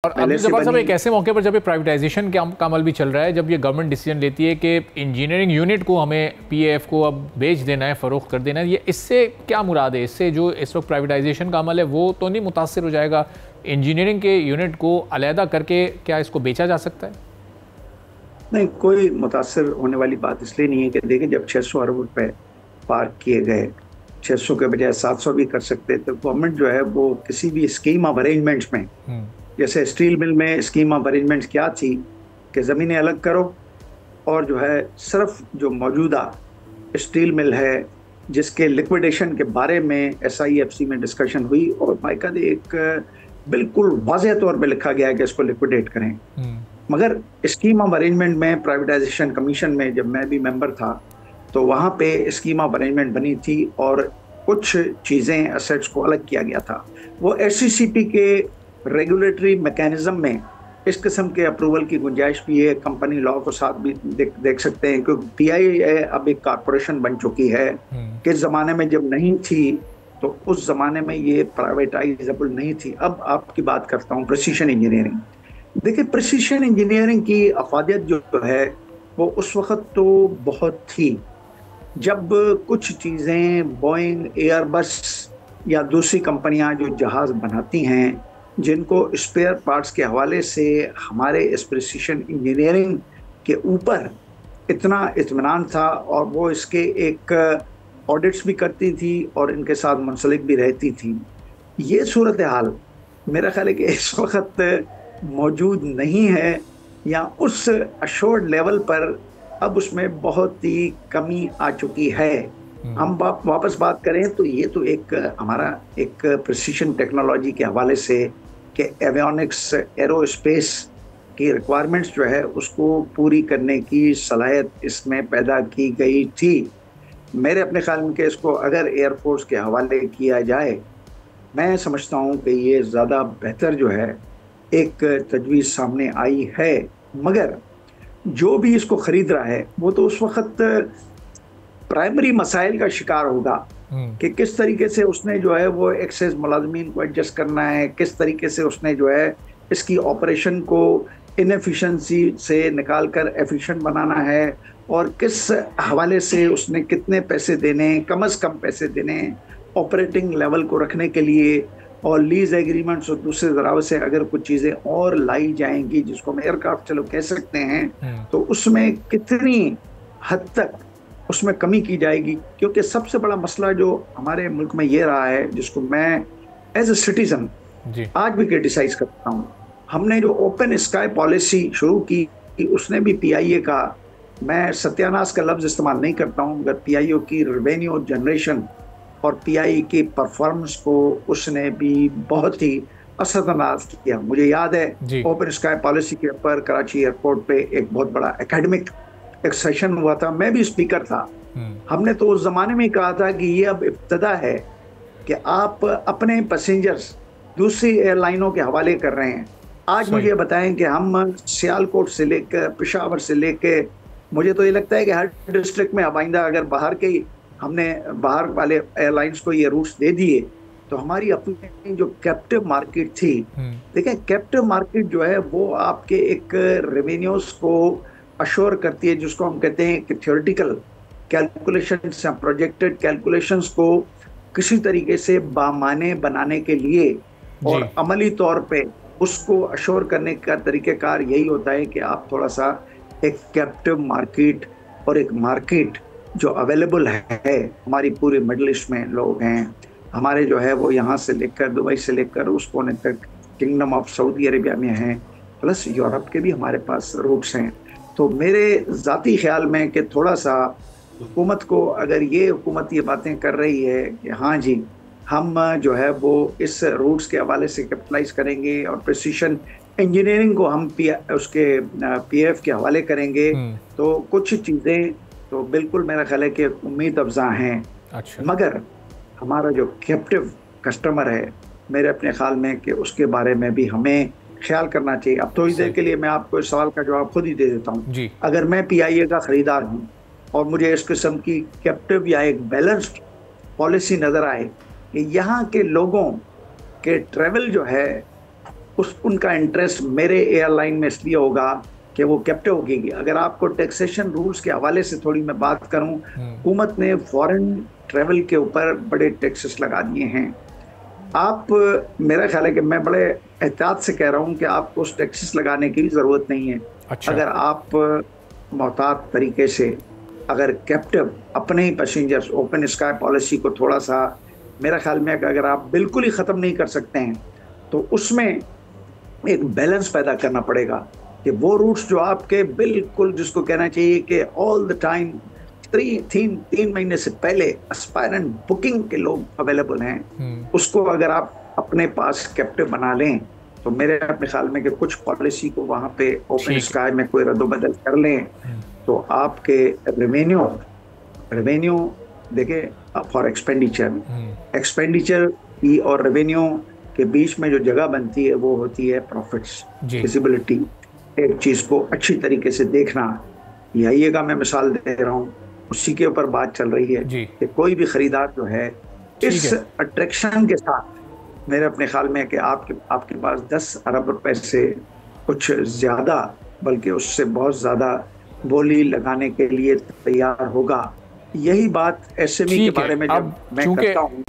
और अब्दुल जब्बार साहब, एक ऐसे मौके पर जब ये प्राइवेटाइजेशन का अमल भी चल रहा है, जब ये गवर्नमेंट डिसीजन लेती है कि इंजीनियरिंग यूनिट को हमें पीएएफ को अब बेच देना है, फ़रोख्त कर देना है, ये इससे क्या मुराद है? इससे जो इस वक्त प्राइवेटाइजेशन का अमल है वो तो नहीं मुतासर हो जाएगा? इंजीनियरिंग के यूनिट को अलहदा करके क्या इसको बेचा जा सकता है? नहीं, कोई मुतासर होने वाली बात इसलिए नहीं है कि देखिए, जब 600 अरब रुपए पार्क किए गए, 600 के बजाय 700 भी कर सकते, तो गवर्नमेंट जो है वो किसी भी स्कीम ऑफ अरेंजमेंट्स में, जैसे स्टील मिल में स्कीम ऑफ अरेंजमेंट्स क्या थी कि ज़मीनें अलग करो और जो है सिर्फ जो मौजूदा स्टील मिल है जिसके लिक्विडेशन के बारे में SIFC में डिस्कशन हुई और बाकायदे एक बिल्कुल वाज़ेह तौर पे लिखा गया है कि इसको लिक्विडेट करें। मगर स्कीम ऑफ अरेंजमेंट में प्राइवेटाइजेशन कमीशन में जब मैं भी मेंबर था तो वहाँ पे स्कीम ऑफ अरेंजमेंट बनी थी और कुछ चीज़ें असेट्स को अलग किया गया था। वो SCCP के रेगुलेटरी मैकेनिज्म में इस किस्म के अप्रूवल की गुंजाइश भी है। कंपनी लॉ को साथ भी देख सकते हैं, क्योंकि PIA अब एक कारपोरेशन बन चुकी है। किस ज़माने में जब नहीं थी तो उस ज़माने में ये प्राइवेटाइजेबल नहीं थी। अब आपकी बात करता हूँ प्रिसीशन इंजीनियरिंग। देखिए, प्रिसीशन इंजीनियरिंग की अफादियत जो है वो उस वक़्त तो बहुत थी जब कुछ चीज़ें बोइंग, एयरबस या दूसरी कंपनियां जो जहाज़ बनाती हैं, जिनको स्पेयर पार्ट्स के हवाले से हमारे इस प्रिसीशन इंजीनियरिंग के ऊपर इतना इत्मीनान था और वो इसके एक ऑडिट्स भी करती थी और इनके साथ मुंसलिक भी रहती थी। ये सूरत हाल मेरा ख्याल है कि इस वक्त मौजूद नहीं है, या उस अश्योर्ड लेवल पर अब उसमें बहुत ही कमी आ चुकी है। हम वापस बात करें तो ये तो एक हमारा एक प्रिसीशन टेक्नोलॉजी के हवाले से कि एवियोनिक्स, एरोस्पेस की रिक्वायरमेंट्स जो है उसको पूरी करने की सलाहियत इसमें पैदा की गई थी। मेरे अपने ख्याल में कि इसको अगर एयरफोर्स के हवाले किया जाए, मैं समझता हूँ कि ये ज़्यादा बेहतर जो है एक तजवीज़ सामने आई है। मगर जो भी इसको ख़रीद रहा है वो तो उस वक़्त प्राइमरी मसाइल का शिकार होगा कि किस तरीके से उसने जो है वो एक्सेस मुलाजमीन को एडजस्ट करना है, किस तरीके से उसने जो है इसकी ऑपरेशन को इनएफिशिएंसी से निकाल कर एफिशिएंट बनाना है, और किस हवाले से उसने कितने पैसे देने, कम से कम पैसे देने ऑपरेटिंग लेवल को रखने के लिए, और लीज एग्रीमेंट्स और दूसरे जरावे से अगर कुछ चीज़ें और लाई जाएंगी जिसको हम एयरक्राफ्ट चलो कह सकते हैं, तो उसमें कितनी हद तक उसमें कमी की जाएगी। क्योंकि सबसे बड़ा मसला जो हमारे मुल्क में ये रहा है, जिसको मैं एज ए सिटीजन आज भी क्रिटिसाइज करता हूँ, हमने जो ओपन स्काई पॉलिसी शुरू की उसने भी PIA का, मैं सत्यानाश का लफ्ज़ इस्तेमाल नहीं करता हूँ, मगर PIO की रेवेन्यू जनरेशन और PIA की परफॉर्मेंस को उसने भी बहुत ही असरअंदाज किया। मुझे याद है ओपन स्काई पॉलिसी के ऊपर कराची एयरपोर्ट पे एक बहुत बड़ा एकेडमिक एक सेशन हुआ था, मैं भी स्पीकर था। हमने तो उस जमाने में कहा था कि ये अब इब्तदा है कि आप अपने पैसेंजर्स दूसरी एयरलाइनों के हवाले कर रहे हैं। आज मुझे बताएं कि हम सियालकोट से लेकर पेशावर से लेकर, मुझे तो ये लगता है कि हर डिस्ट्रिक्ट में अब आइंदा अगर हमने बाहर वाले एयरलाइंस को ये रूट्स दे दिए तो हमारी अपनी जो कैप्टिव मार्केट थी, देखें कैप्टिव मार्केट जो है वो आपके एक रेवेन्यूज को अश्योर करती है, जिसको हम कहते हैं कि थ्योरेटिकल कैलकुलेशंस या प्रोजेक्टेड कैलकुलेशंस को किसी तरीके से बामाने बनाने के लिए और अमली तौर पे उसको अश्योर करने का तरीक़ेकार यही होता है कि आप थोड़ा सा एक कैप्टिव मार्केट और एक मार्केट जो अवेलेबल है, हमारी पूरी मिडल ईस्ट में लोग हैं, हमारे जो है वो यहाँ से लेकर दुबई से लेकर उस कोने तक किंगडम ऑफ सऊदी अरेबिया में हैं, प्लस यूरोप के भी हमारे पास रूट्स हैं। तो मेरे ज़ाती ख्याल में कि थोड़ा सा हुकूमत को, अगर ये हुकूमत ये बातें कर रही है कि हाँ जी हम जो है वो इस रूट्स के हवाले से कैपिटलाइज करेंगे और प्रिसीशन इंजीनियरिंग को हम उसके PF के हवाले करेंगे, तो कुछ चीज़ें तो बिल्कुल मेरा ख्याल है कि उम्मीद अफजा हैं। मगर हमारा जो कैप्टिव कस्टमर है, मेरे अपने ख्याल में कि उसके बारे में भी हमें ख्याल करना चाहिए। अब थोड़ी देर के लिए मैं आपको इस सवाल का जवाब खुद ही दे देता हूँ। अगर मैं PIA का ख़रीदार हूँ और मुझे इस किस्म की कैप्टिव या एक बैलेंस्ड पॉलिसी नज़र आए कि यहाँ के लोगों के ट्रैवल जो है उनका इंटरेस्ट मेरे एयरलाइन में इसलिए होगा कि वो कैप्टिव होगी। अगर आपको टैक्सेशन रूल्स के हवाले से थोड़ी मैं बात करूं, हुकूमत ने फॉरेन ट्रेवल के ऊपर बड़े टैक्सेस लगा दिए हैं। आप, मेरा ख्याल है कि मैं बड़े एहतियात से कह रहा हूं कि आपको उस टैक्सेस लगाने की भी ज़रूरत नहीं है। अच्छा। अगर आप मोहतात तरीके से अगर कैप्टिव अपने ही पैसेंजर्स, ओपन स्काई पॉलिसी को थोड़ा सा, मेरा ख्याल में अगर आप बिल्कुल ही ख़त्म नहीं कर सकते हैं तो उसमें एक बैलेंस पैदा करना पड़ेगा कि वो रूट्स जो आपके बिल्कुल, जिसको कहना चाहिए कि ऑल द टाइम 3 महीने से पहले एस्पायरेंट बुकिंग के लोग अवेलेबल हैं, उसको अगर आप अपने पास कैप्टिव बना लें तो मेरे अपने ख्याल में कि कुछ पॉलिसी को वहाँ पे ओपन स्काई में कोई रद्दोबदल कर लें तो आपके रेवेन्यू देखिए फॉर एक्सपेंडिचर की और रेवेन्यू के बीच में जो जगह बनती है वो होती है प्रॉफिट्स, विजिबिलिटी। एक चीज को अच्छी तरीके से देखना, यही का मैं मिसाल दे रहा हूँ, उसी के ऊपर बात चल रही है कि कोई भी खरीदार जो है इस अट्रैक्शन के साथ, मेरे अपने ख्याल में कि आपके पास 10 अरब रुपए से कुछ ज्यादा, बल्कि उससे बहुत ज्यादा बोली लगाने के लिए तैयार होगा। यही बात एसएमई के बारे में जब मैं करता हूँ।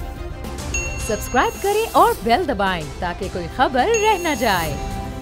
सब्सक्राइब करें और बेल दबाएं ताकि कोई खबर रह न जाए।